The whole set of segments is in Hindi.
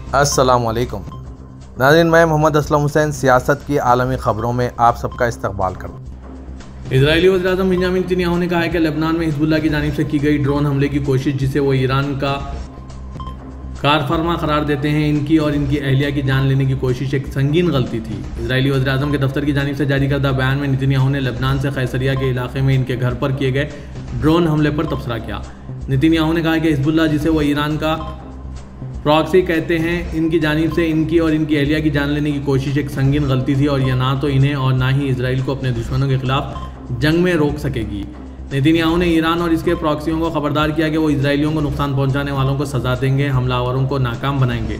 अस्सलामुअलैकुम नाज़रीन, मैं मोहम्मद असलम हुसैन सियासत की आलमी ख़बरों में आप सबका इस्तकबाल करता हूँ। इजरायली वज़ीर-ए-आज़म बेंजामिन नेतन्याहू ने कहा है कि लेबनान में हिजबुल्लाह की जानिब से की गई ड्रोन हमले की कोशिश, जिसे वो ईरान का कारफरमा करार देते हैं, इनकी और इनकी अहलिया की जान लेने की कोशिश एक संगीन गलती थी। इजरायली वज़ीर-ए-आज़म के दफ्तर की जानिब से जारी करदा बयान में नेतन्याहू ने लेबनान से कैसरिया के इलाके में इनके घर पर किए गए ड्रोन हमले पर तबसरा किया। नेतन्याहू ने कहा कि हिजबुल्लाह, जिसे वो ईरान का प्रॉक्सी कहते हैं, इनकी जानिब से इनकी और इनकी अहलिया की जान लेने की कोशिश एक संगीन गलती थी और यह ना तो इन्हें और ना ही इसराइल को अपने दुश्मनों के खिलाफ जंग में रोक सकेगी। नेतन्याहू ने ईरान और इसके प्रॉक्सियों को खबरदार किया कि वो इसराइलियों को नुकसान पहुंचाने वालों को सजा देंगे, हमलावरों को नाकाम बनाएंगे,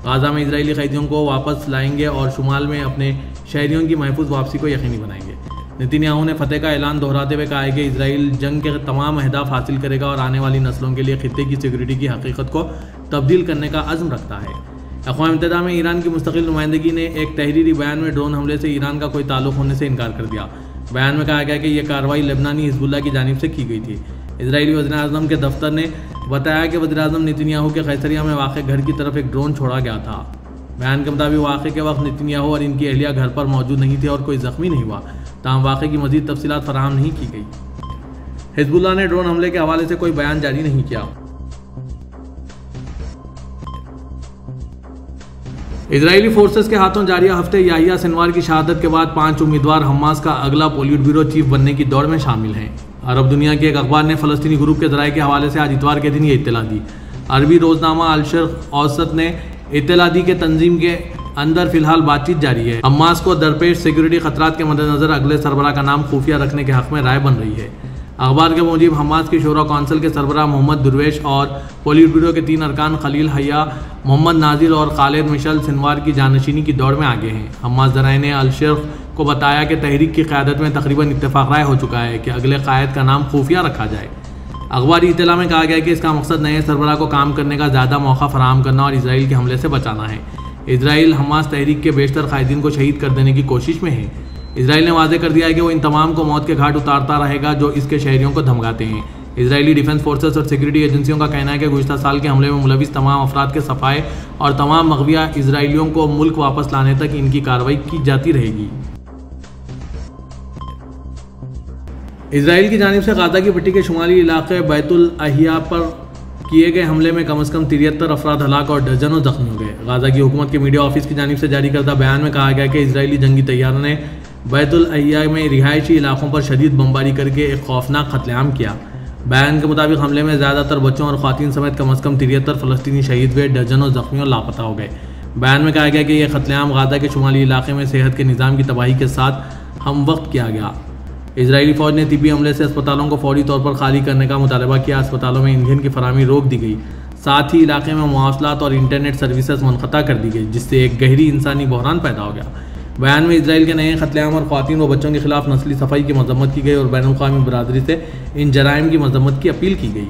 गाज़ा में इसराइली कैदियों को वापस लाएंगे और शुमाल में अपने शहरियों की महफूज वापसी को यकीनी बनाएंगे। नेतन्याहू ने फतेह का ऐलान दोहराते हुए कहा है कि इसराइल जंग के तमाम अहदाफ हासिल करेगा और आने वाली नस्लों के लिए खित्ते की सिक्योरिटी की हकीकत को तब्दील करने का अज़्म रखता है। अक़वाम मुत्तहिदा में ईरान की मुस्तकिल नुमाइंदगी ने एक तहरीरी बयान में ड्रोन हमले से ईरान का कोई ताल्लुक़ होने से इनकार कर दिया। बयान में कहा गया कि यह कार्रवाई लेबनानी हिजबुल्लाह की जानिब से की गई थी। इजरायली वज़ीर-ए-आज़म के दफ्तर ने बताया कि वज़ीर-ए-आज़म नेतन्याहू के कैसरिया में वाक़ घर की तरफ एक ड्रोन छोड़ा गया था। बयान के मुताबिक वाक़े के वक्त नेतन्याहू और इनकी अहलिया घर पर मौजूद नहीं थे और कोई ज़ख्मी नहीं हुआ, ताहम वाक़े की मज़ीद तफसीलात फराहम नहीं की गई। हिजबुल्लाह ने ड्रोन हमले के हवाले से कोई बयान जारी नहीं किया। इजरायली फोर्सेस के हाथों जारी हफ्ते याहिया सिनवार की शहादत के बाद 5 उम्मीदवार हमास का अगला पोलिट ब्यूरो चीफ बनने की दौड़ में शामिल हैं। अरब दुनिया के एक अखबार ने फ़लस्तीनी ग्रुप के ज़राए के हवाले से आज इतवार के दिन ये इत्तला दी। अरबी रोजनामा अल शर्क़ औसत ने इत्तला दी कि तंजीम के अंदर फिलहाल बातचीत जारी है। हमास को दरपेश सिक्योरिटी खतरात के मद्देनजर अगले सरबराह का नाम खुफिया रखने के हक़ में राय बन रही है। अखबार के मुताबिक हमास की शूरा कौंसिल के सरबराह मोहम्मद दुरवेश और पोलिट ब्यूरो के 3 अरकान खलील हया, मोहम्मद नाजिर और खालिद मिशल सिनवार की जानशीनी की दौड़ में आगे हैं। हमास ज़राए ने अल शर्क़ को बताया कि तहरीक की क़यादत में तकरीबन इत्तेफ़ाक़ राय हो चुका है कि अगले क़ायद का नाम खुफिया रखा जाए। अखबारी इत्तला में कहा गया कि इसका मकसद नए सरबराह को काम करने का ज़्यादा मौका फराहम करना और इसराइल के हमले से बचाना है। इसराइल हमास तहरीक के बेशतर कायदीन को शहीद कर देने की कोशिश में है। इसराइल ने वाज़ेह कर दिया है कि वो इन तमाम को मौत के घाट उतारता रहेगा जो इसके शहरियों को धमकाते हैं। इसराइली डिफेंस फोर्सेस और सिक्योरिटी एजेंसियों का कहना है कि गुज़िश्ता साल के हमले में मुलविस तमाम अफराद के सफ़ाए और तमाम मग़विया इसराइलियों को मुल्क वापस लाने तक इनकी कार्रवाई की जाती रहेगी। इसराइल की जानिब से गाज़ा की पट्टी के शुमाली इलाके बैतुल अहिया पर किए गए हमले में कम से कम 73 अफराद हलाक और दर्जनों जख्मी हो गए। गाज़ा की हुकूमत के मीडिया ऑफिस की जानिब से जारी करदा बयान में कहा गया कि इसराइली जंगी तैयारों ने बैतुल अहिया में रिहायशी इलाकों पर शदीद बमबारी करके एक खौफनाक कत्लेआम किया। बयान के मुताबिक हमले में ज़्यादातर बच्चों और ख़वातीन समेत कम से कम 73 फ़लस्तीनी शहीद हुए, दर्जनों जख्मी और लापता हो गए। बयान में कहा गया कि यह कत्लेआम गाज़ा के शुमाली इलाके में सेहत के निज़ाम की तबाही के साथ हम वक्त किया गया। इजरायली फ़ौज ने तिब्बी हमले से अस्पतालों को फौरी तौर पर खाली करने का मुतालबा किया। अस्पतालों में ईंधन की फराहमी रोक दी गई, साथ ही इलाके में मवासलात और इंटरनेट सर्विसेज मुनक़ता कर दी गई, जिससे एक गहरी इंसानी बहरान पैदा हो गया। बयान में इसराइल के नए कत्लेआम और ख़वातीन व बच्चों के खिलाफ नस्ली सफाई की मजम्मत की गई और बैनुल-अक़वामी बरादरी से इन जराइम की मजम्मत की अपील की गई।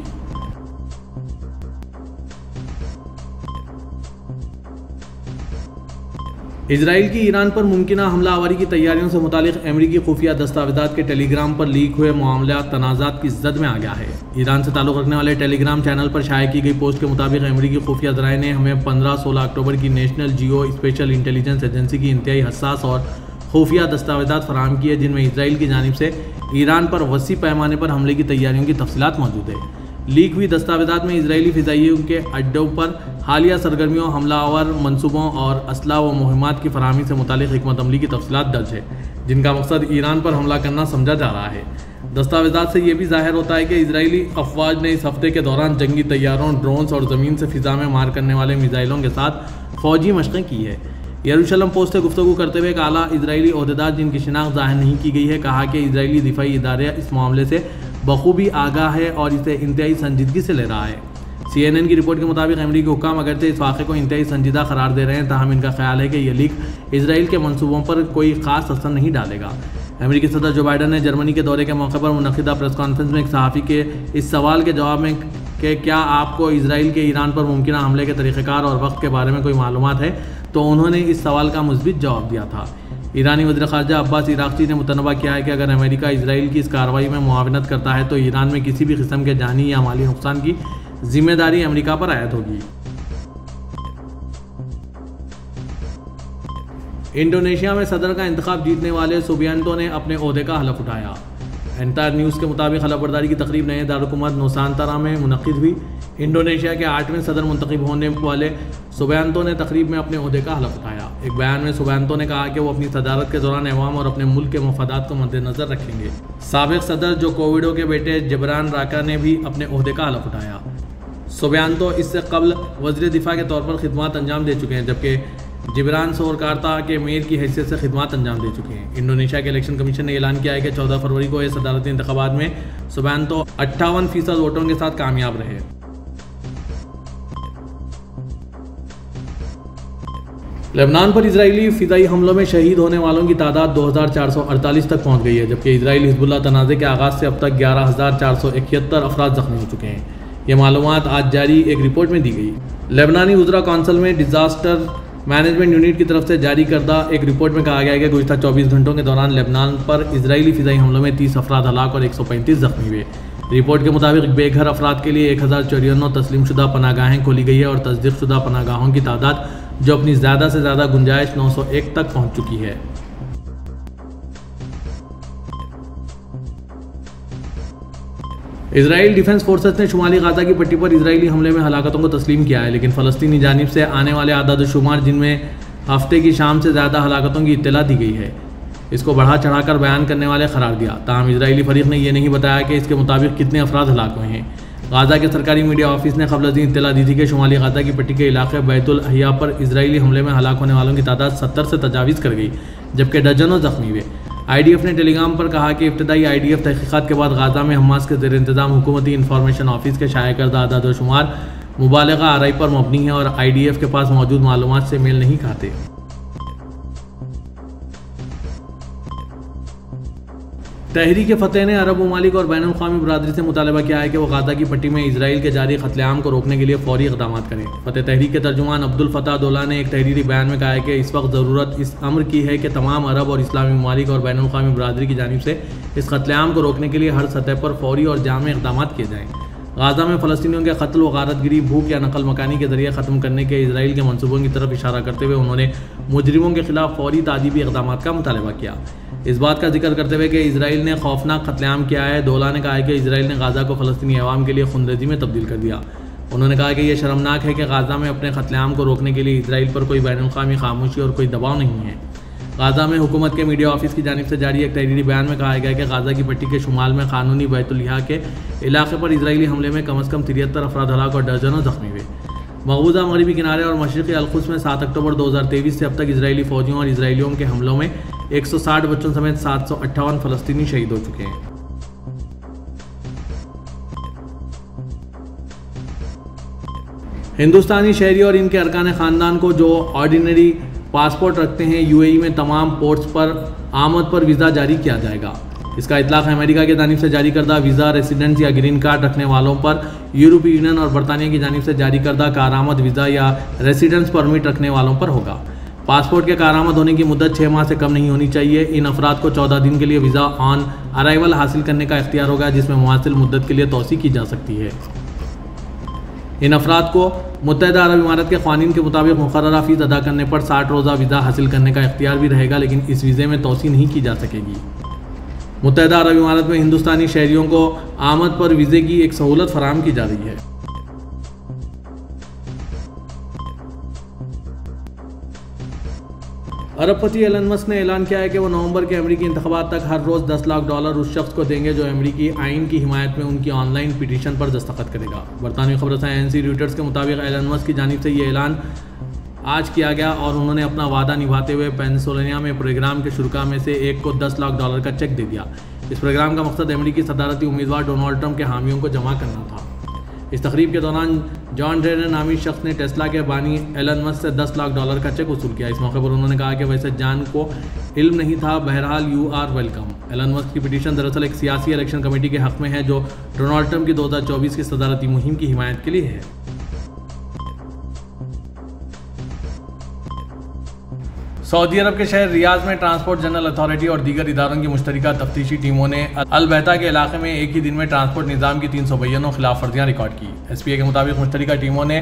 इसराइल की ईरान पर मुमकिना हमला आवरी की तैयारियों से मुतालिक अमरीकी खुफिया दस्तावेज़ात के टेलीग्राम पर लीक हुए मामला तनाज़ात की जद में आ गया है। ईरान से ताल्लुक़ रखने वाले टेलीग्राम चैनल पर शाया की गई पोस्ट के मुताबिक अमरीकी खुफिया ज़राए ने हमें 15-16 अक्टूबर की नेशनल जियो स्पेशल इंटेलिजेंस एजेंसी की इंतहाई हसास और खुफिया दस्तावेज़ात फराहम किए, जिनमें इसराइल की जानिब से ईरान पर वसी पैमाने पर हमले की तैयारियों की तफसीलात मौजूद है। लीक हुई दस्तावेज़ात में इसराइली फ़िज़ाइयों के अड्डों पर हालिया सरगर्मियों, हमलावर मंसूबों और असला व मुहिमात की फराहमी से मुतालिक हिकमत अमली की तफसीलात दर्ज है, जिनका मकसद ईरान पर हमला करना समझा जा रहा है। दस्तावेज़ात से ये भी ज़ाहिर होता है कि इसराइली अफवाज ने इस हफ्ते के दौरान जंगी तैयारों, ड्रोन्स और ज़मीन से फ़िज़ा में मार करने वाले मिसाइलों के साथ फ़ौजी मशक़ें की है। यरूशलेम पोस्ट से गुफ्तगू करते हुए एक आला इसराइली ओहदेदार, जिनकी शिनाख्त ज़ाहिर नहीं की गई है, कहा कि इसराइली दिफाई इदारा इस मामले से बखूबी आगाह है और इसे इंतहाई संजीदगी से ले रहा है। CNN की रिपोर्ट के मुताबिक अमरीकी हुक्काम अगरचे इस वाक़े को इंतहाई संजीदा करार दे रहे हैं, ताहम इनका ख्याल है कि यह लीक इसराइल के मनसूबों पर कोई ख़ास असर नहीं डालेगा। अमेरिकी सदर जो बाइडन ने जर्मनी के दौरे के मौके पर मुनक़िदा प्रेस कॉन्फ्रेंस में एक सहाफ़ी के इस सवाल के जवाब में कि क्या आपको इसराइल के ईरान पर मुमकिन हमले के तरीक़ेकार और वक्त के बारे में कोई मालूमात है, तो उन्होंने इस सवाल का मुस्बित जवाब दिया था। ईरानी वज़ीर ख़ारजा अब्बास इराक़ची ने मुतनबा किया है कि अगर अमेरिका इसराइल की इस कार्रवाई में मुआवनत करता है तो ईरान में किसी भी किस्म के जानी या माली नुकसान की जिम्मेदारी अमेरिका पर आयद होगी। इंडोनेशिया में सदर का इंतखाब जीतने वाले सुबियांतो ने अपने ओहदे का हलफ उठाया। एंटायर न्यूज़ के मुताबिक हलफबरदारी की तकरीब नए दारुल-हुकूमत नुसांतरा में मुनक्किद हुई। इंडोनेशिया के 8वें सदर मुंतखब होने वाले सुबियांतो ने तकरीब में अपने ओहदे का हलफ उठाया। एक बयान में सुबियांतो ने कहा कि वो अपनी सदारत के दौरान अवाम और अपने मुल्क के मफादात को मद्देनजर रखेंगे। साबिक सदर जोको विडोडो के बेटे जिब्रान राका ने भी अपने ओहदे का हलफ उठाया। सुबियांतो इससे कबल वज़ीर दिफा के तौर पर खिदमत अंजाम दे चुके हैं, जबकि जिब्रान सोरकार्ता के मेयर की हैसियत से खिदमत अंजाम दे चुके हैं। इंडोनेशिया के इलेक्शन कमीशन ने ऐलान किया है कि 14 फरवरी को इस सदारती इंतखाबात में सुबियांतो 58% वोटों के साथ कामयाब रहे। लेबनान पर इजरायली फ़िज़ाई हमलों में शहीद होने वालों की तादाद 2448 तक पहुंच गई है, जबकि इजराइल हिजबुल्लाह तनाज़े के आगाज़ से अब तक 11471 अफराद ज़ख्मी हो चुके हैं। ये मालूमात आज जारी एक रिपोर्ट में दी गई। लेबनानी वज़रा कौंसिल में डिज़ास्टर मैनेजमेंट यूनिट की तरफ से जारी करदा एक रिपोर्ट में कहा गया है कि गुज़िश्ता 24 घंटों के दौरान लेबनान पर इजरायली फ़िज़ाई हमलों में 30 अफराद हलाक और 135 ज़ख्मी हुए। रिपोर्ट के मुताबिक बेघर अफराद के लिए 1054 तस्लीमशुदा पनागाहें खोली गई है और तस्दीक़शुदा पनागाहों की तादाद जो अपनी ज़्यादा से ज़्यादा गुंजाइश 901 तक पहुँच चुकी है। इजराइल डिफेंस फोर्सेस ने शुमाली गाज़ा की पट्टी पर इजरायली हमले में हलाकतों को तस्लीम किया है, लेकिन फ़लस्तीनी जानिब से आने वाले आदाद शुमार जिनमें हफ्ते की शाम से ज़्यादा हलाकतों की इत्तला दी गई है, इसको बढ़ा चढ़ाकर बयान करने वाले करार दिया। ताहम इजरायली फरीक ने यह नहीं बताया कि इसके मुताबिक कितने अफराद हलाक हुए हैं। गाज़ा के सरकारी मीडिया ऑफिस ने क़ब्ल अज़ीं इत्तला दी थी कि शुमाली गाज़ा की पट्टी के इलाके बैतुल अहिया पर इजरायली हमले में हलाक होने वालों की तादाद 70 से तजावीज़ कर गई, जबकि दर्जनों ज़ख्मी हुए। IDF ने टेलीग्राम पर कहा कि इब्तदाई IDF तहक़ीक़ात के बाद गाज़ा में हमास के ज़ेर इंतज़ाम हुकूमती इंफॉर्मेशन ऑफिस के शाया करदा आदाद व शुमार मुबालगा आराई पर मबनी है और IDF के पास मौजूद मालूमात से मेल नहीं खाते। तहरीक फ़तेह ने अरब ममालिक और बैनुल अक़वामी बरादरी से मुतालबा किया है कि वो गाज़ा की पट्टी में इजराइल के जारी क़त्लेआम को रोकने के लिए फ़ौरी इक़दाम करें। फ़तेह तहरीक के तर्जुमान अब्दुल फ़ताह दोला ने एक तहरीरी बयान में कहा है कि इस वक्त ज़रूरत इस अम्र की है कि तमाम अरब और इस्लामी ममालिक और बैनुल अक़वामी बरादरी की जानिब से इस क़त्लेआम को रोकने के लिए हर सतह पर फ़ौरी और जामे इक़दाम किए जाएँ। गाज़ा में फ़लस्तीनियों के कत्ल व गारतगिरी, भूख या नकल मकानी के ज़रिए ख़त्म करने के इजराइल के मनसूबों की तरफ इशारा करते हुए उन्होंने मुजरिमों के खिलाफ फ़ौरी तादीबी इक़दाम का मुतालबा किया। इस बात का जिक्र करते हुए कि इजराइल ने खौफनाक कत्लेआम किया है, दोला ने कहा है कि इजराइल ने गाज़ा को फ़लस्तीनी अवाम के लिए खूनरेज़ी में तब्दील कर दिया। उन्होंने कहा कि यह शर्मनाक है कि गाज़ा में अपने कत्लेआम को रोकने के लिए इजराइल पर कोई बैनुल अक़वामी खामोशी और कोई दबाव नहीं है। गाज़ा में हुकूमत के मीडिया ऑफिस की जानिब से जारी एक तहरीरी बयान में कहा गया कि गाज़ा की पट्टी के शुमाल में क़ानूनी बैतुल अहिया के इलाके पर इजरायली हमले में कम अज़ कम 73 अफराद हलाक और दर्जनों ज़ख्मी हुए। मकबूजा मगरबी किनारे और मशरक़ी अल-क़ुद्स में 7 अक्टूबर 2023 से अब तक इजरायली फ़ौजियों और इजरायलियों के हमलों में 160 बच्चों समेत 758 फ़लस्तीनी शहीद हो चुके हैं। हिंदुस्तानी शहरी और इनके अरकान ख़ानदान को जो ऑर्डिनरी पासपोर्ट रखते हैं UAE में तमाम पोर्ट्स पर आमद पर वीज़ा जारी किया जाएगा। इसका इतलाक़ अमेरिका की जानिब से जारी करदा वीज़ा रेसिडेंट्स या ग्रीन कार्ड रखने वालों पर यूरोपीय यूनियन और बरतानिया की जानिब से जारी करदा कारामद वीज़ा या रेसिडेंस परमिट रखने वालों पर होगा। पासपोर्ट के कारामद होने की मुद्दत 6 माह से कम नहीं होनी चाहिए। इन अफराद को 14 दिन के लिए वीज़ा ऑन अराइवल हासिल करने का इख्तियार होगा, जिसमें मुमासिल मुद्दत के लिए तोसी की जा सकती है। इन अफराद को मुत्तहिदा अरब इमारात के क़वानीन के मुताबिक मुक़र्ररा फ़ीस अदा करने पर 60 रोज़ा वीज़ा हासिल करने का इख्तियार भी रहेगा, लेकिन इस वीज़े में तोसी नहीं की जा सकेगी। मुत्तहिदा अरब इमारात में हिंदुस्तानी शहरियों को आमद पर वीज़े की एक सहूलत फराहम की जा रही है। अरबपति एलन मस्क ने ऐलान किया है कि वो नवंबर के अमेरिकी इंतखाबात तक हर रोज़ $10 लाख उस शख्स को देंगे जो अमेरिकी आइन की हिमायत में उनकी ऑनलाइन पिटीशन पर दस्तखत करेगा। बरतानवी खबर रसां एनसी रॉयटर्स के मुताबिक एलन मस्क की जानिब से ये ऐलान आज किया गया और उन्होंने अपना वादा निभाते हुए पेंसिल्वेनिया में प्रोग्राम के शुरा में से एक को $10 लाख का चेक दे दिया। इस प्रोग्राम का मकसद अमेरिकी सदारती उम्मीदवार डोनाल्ड ट्रंप के हामियों को जमा करना था। इस तकरीब के दौरान जॉन ड्रेनर नामी शख्स ने टेस्ला के बानी एलन मस्क से $10 लाख का चेक वसूल किया। इस मौके पर उन्होंने कहा कि वैसे जान को इल्म नहीं था, बहरहाल you are welcome. Elon Musk की पिटीशन दरअसल एक सियासी इलेक्शन कमेटी के हक़ में है जो डोनाल्ड ट्रंप की 2024 की सदारती मुहिम की हिमायत के लिए है। सऊदी अरब के शहर रियाद में ट्रांसपोर्ट जनरल अथॉरिटी और दीगर इदारों की मुश्तरका तफ्तीशी टीमों ने अल-बहता के इलाके में एक ही दिन में ट्रांसपोर्ट निज़ाम की 352 खिलाफ वर्जियाँ रिकॉर्ड की। SPA के मुताबिक मुश्तरका टीमों ने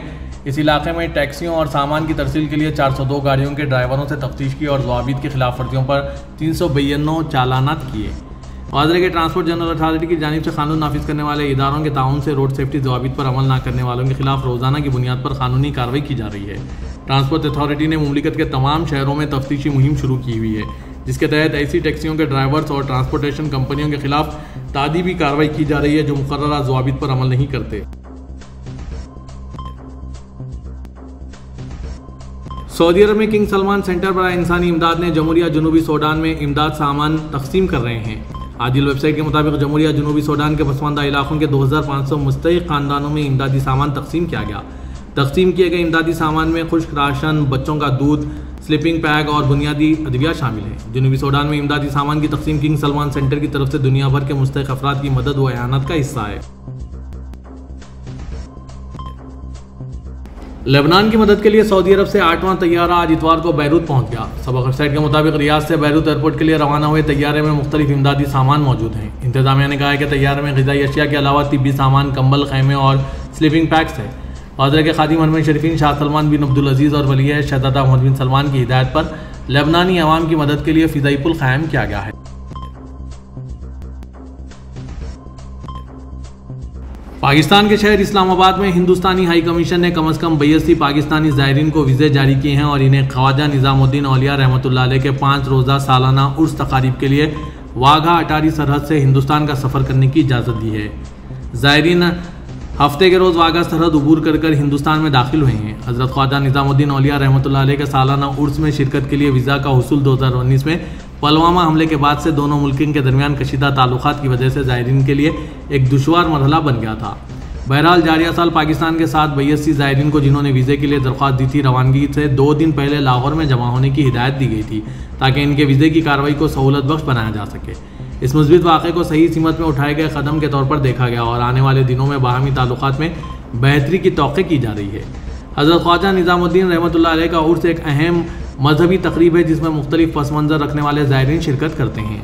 इस इलाके में टैक्सियों और सामान की तरसील के लिए 402 गाड़ियों के ड्राइवरों से तफ्तीश की और ज़वाबित की खिलाफ वर्जियों पर 392 चालानात किए। वाज़रे के ट्रांसपोर्ट जनरल अथॉरिटी की जानिब से कानून नाफिज करने वाले इदारों के ताउन से रोड सेफ्टी ज़वाबित पर अमल न करने वालों के खिलाफ रोज़ाना की बुनियाद पर कानूनी कार्रवाई की जा रही है। ट्रांसपोर्ट अथॉरिटी ने मुमलिकत के तमाम शहरों में तफ्तीशी मुहिम शुरू की हुई है, जिसके तहत ऐसी टैक्सियों के ड्राइवर्स और ट्रांसपोर्टेशन कंपनियों के खिलाफ तादीबी कार्रवाई की जा रही है जो मुकर्ररा ज़वाबित पर अमल नहीं करते। सऊदी अरब में किंग सलमान सेंटर बराए इंसानी इमदाद ने जमहूरिया जनूबी सूडान में इमदाद सामान तकसीम कर रहे हैं। आदिल वेबसाइट के मुताबिक जमहूरिया जनूबी सूडान के पसमानदा इलाकों के 2500 मुस्तहिक खानदानों में इमदादी सामान तकसीम किया गया। तकसीम किए गए इमदादी सामान में खुश्क राशन, बच्चों का दूध, स्लीपिंग पैक और बुनियादी अद्विया शामिल हैं। जनूबी सूडान में इमदादी सामान की तकसीम किंग सलमान सेंटर की तरफ से दुनिया भर के मुस्तहिक अफराद की मदद व एआनत का हिस्सा है। लेबनान की मदद के लिए सऊदी अरब से 8वां तैयारा आज इतवार को बैरूत पहुंच गया। सबक वेबसाइट के मुताबिक रियाद से बैरूत एयरपोर्ट के लिए रवाना हुए तैयारे में मुख्तलिफ इमदादी सामान मौजूद हैं। इंतजामिया ने कहा है कि तैयारे में ग़िज़ाई अशिया के अलावा तिब्बी सामान, कंबल, खैमे और स्लीपिंग पैक्स है। वाज़रे के खादिम हरमैन शरीफीन शाह सलमान बिन अब्दुल अजीज़ और वली शहज़ादा मोहम्मद बिन सलमान की हिदायत पर लेबनानी अवाम की मदद के लिए फ़िज़ाई पुल क़ायम किया गया है। पाकिस्तान के शहर इस्लामाबाद में हिंदुस्तानी हाई कमीशन ने कम से कम 82 पाकिस्तानी ज़ायरीन को वीज़े जारी किए हैं और इन्हें ख्वाजा निज़ामुद्दीन औलिया रहमतुल्लाह अलैह के 5 रोज़ा सालाना उर्स तकारीब के लिए वाघा अटारी सरहद से हिंदुस्तान का सफ़र करने की इजाज़त दी है। ज़ायरीन हफ्ते के रोज़ वाघा सरहद उबूर कर हिंदुस्तान में दाखिल हुए हैं। हज़रत ख्वाजा निज़ामुद्दीन औलिया रहमतुल्लाह अलैह के सालाना उर्स में शिरकत के लिए वीज़ा का हुसूल 2019 में पुलवामा हमले के बाद से दोनों मुल्कों के दरमियान कशीदा ताल्लुकात की वजह से ज़ायरीन के लिए एक दुश्वार मरहला बन गया था। बहरहाल जारिया साल पाकिस्तान के साथ 82 ज़ायरीन को जिन्होंने वीज़े के लिए दरख्वास्त दी थी, रवानगी से 2 दिन पहले लाहौर में जमा होने की हिदायत दी गई थी ताकि इनके वीज़े की कार्रवाई को सहूलत बख्श बनाया जा सके। इस मुस्बित वाक़े को सही सीमत में उठाए गए कदम के तौर पर देखा गया और आने वाले दिनों में बाहमी ताल्लुकात में बेहतरी की तौक़ी की जा रही है। हज़रत ख्वाजा निज़ामुद्दीन रहमतुल्लाह अलैह का उर्स एक अहम मजहबी तकरीब है जिसमें मुख्तलिफ पस मंज़र रखने वाले ज़ायरीन शिरकत करते हैं।